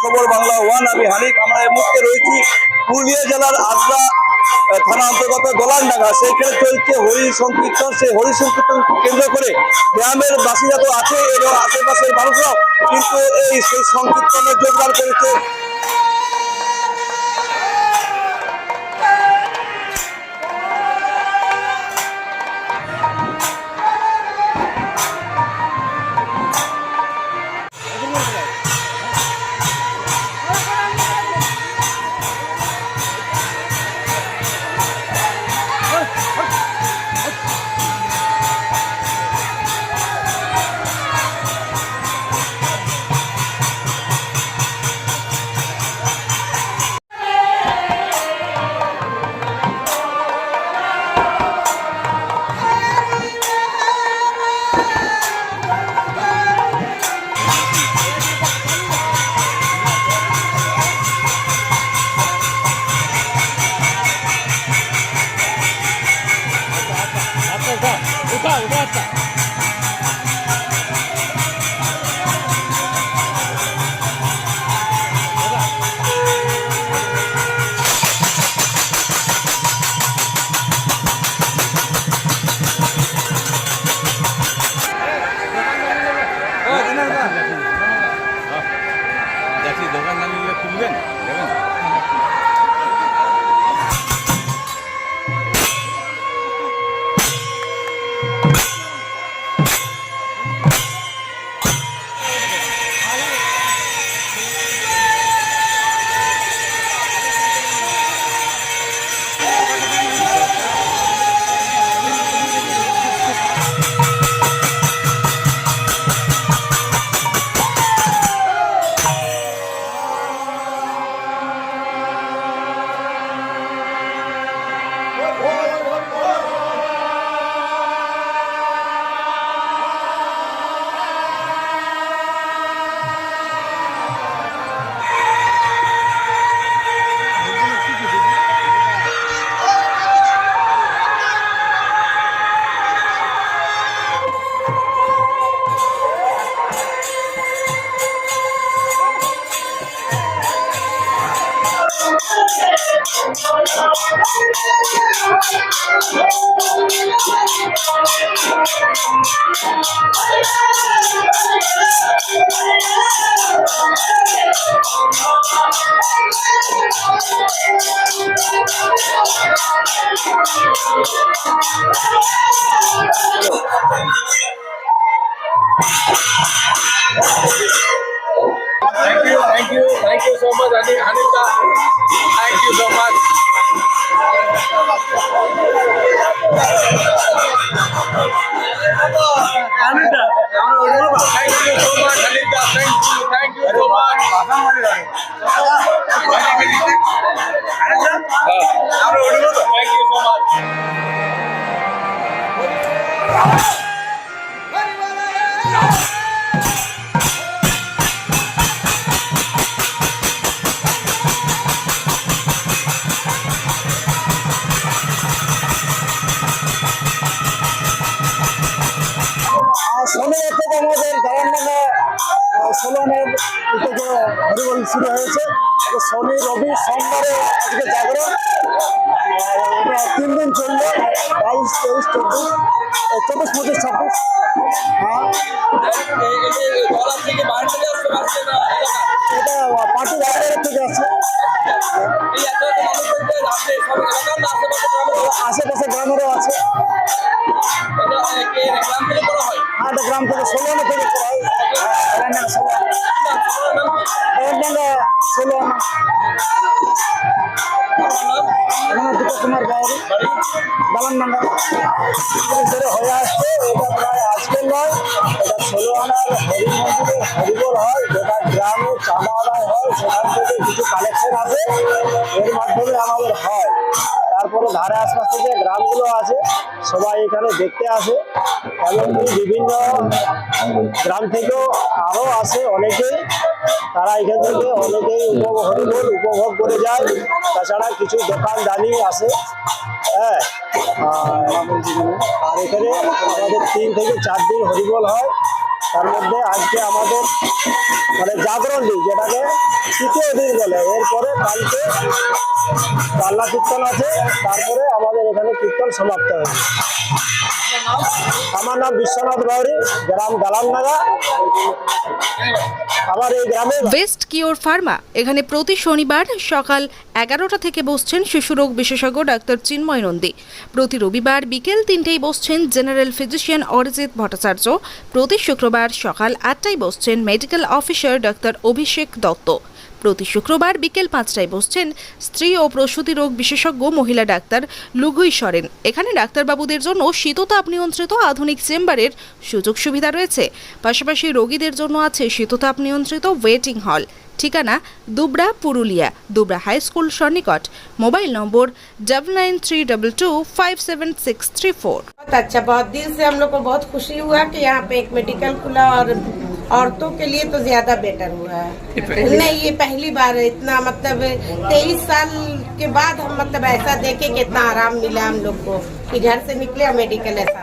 খবর বাংলা ওয়ান, আমি হানিফ। আমরা এই মুহূর্তে রয়েছি পুরুলিয়া জেলার আদ্রা থানা অন্তর্গত দোলানডাঙ্গা। সেইখানে চলছে হরি সংকীর্তন। সেই হরি সংকীর্তন কেন্দ্র করে গ্রামের বাসিন্দা তো আছে এবং আশেপাশের মানুষরাও কিন্তু সেই সংকীর্তনে যোগদান করেছে। দোকান দাঁড়িয়ে খুলবেন Thank you so much, Anita. Thank you so much. Anita, thank you so much, Anita. Thank you so much. Thank you so much. শনিবার থেকে আমাদের দোলানডাঙ্গা সোলানের থেকে হরিবল শুরু হয়েছে। শনি, রবি, সোমবারে আজকে জাগরণ। এটা 3 দিন চললো, 22, 23, 24, 24, 25, 26। হ্যাঁ, এটা পার্টি বাজারের থেকে আসছে। আশেপাশে গ্রামেরও আছে। হ্যাঁ, এটা গ্রাম থেকে সোলানো থেকে করা হয়। দোলানডাঙ্গা সোলান দুটো কুমার বাড়ি দোলানডাঙ্গা ধরে হয়ে আসছে। এটা প্রায় আজকের নয়, এটা 16 আনার হরি মন্দিরে হরিবল হয়, যেটা গ্রামে চাঁদা আদায় হয়, সেখান থেকে কিছু কালেকশন আছে, এর মাধ্যমে আমাদের হয়। তারপরে ধারে আশপাশে যে গ্রামগুলো আছে সবাই এখানে দেখতে আসে এবং বিভিন্ন গ্রাম থেকেও আরও আসে অনেকেই। তারা এখান থেকে অনেকেই হরিবল উপভোগ করে যায়। তাছাড়া কিছু দোকানদানি আসে। হ্যাঁ, আর এখানে আমাদের 3 থেকে 4 দিন হরিবল হয়। তার মধ্যে আজকে আমাদের মানে জাগরণ দিন, যেটাকে তৃতীয় দিন বলে। এরপরে কালকে পাল্লা কীর্তন আছে, তারপরে আমাদের এখানে কীর্তন সমাপ্ত হবে। আমার নাম বিশ্বনাথ বাউরি, গ্রাম গালাননাগা। আমার এই গ্রামে ওয়েস্ট কিওর ফার্মা এখানে প্রতি শনিবার সকাল 11টা থেকে বসছেন শিশুরোগ বিশেষজ্ঞ ডাক্তার চিন্ময় নন্দী। প্রতি রবিবার বিকেল 3টেয় বসছেন জেনারেল ফিজিশিয়ান অরিজিৎ ভট্টাচার্য। প্রতি শুক্রবার সকাল 8টায় বসছেন মেডিকেল অফিসার ডাক্তার অভিষেক দত্ত। প্রতি শুক্রবার বিকেল 5টায় বসছেন স্ত্রী ও প্রসূতি রোগ বিশেষজ্ঞ মহিলা ডাক্তার লুগুই সরেন। এখানে ডাক্তারবাবুদের জন্য শীততাপ নিয়ন্ত্রিত আধুনিক চেম্বারের সুযোগ সুবিধা রয়েছে। পাশাপাশি রোগীদের জন্য আছে শীততাপ নিয়ন্ত্রিত ওয়েটিং হল। ঠিকানা দুবরা, পুরুলিয়া, দুবরা হাই স্কুল সন্নিকট। Mobile number 9932257634। बहुत अच्छा, बहुत दिल से हम लोग को बहुत खुशी हुआ कि यहाँ पे एक मेडिकल खुला और औरतों के लिए तो ज्यादा बेटर हुआ है। नहीं, ये पहली बार है इतना, मतलब 23 साल के बाद हम मतलब ऐसा देखे कि इतना आराम मिला हम लोग को कि घर से निकले और मेडिकल ऐसा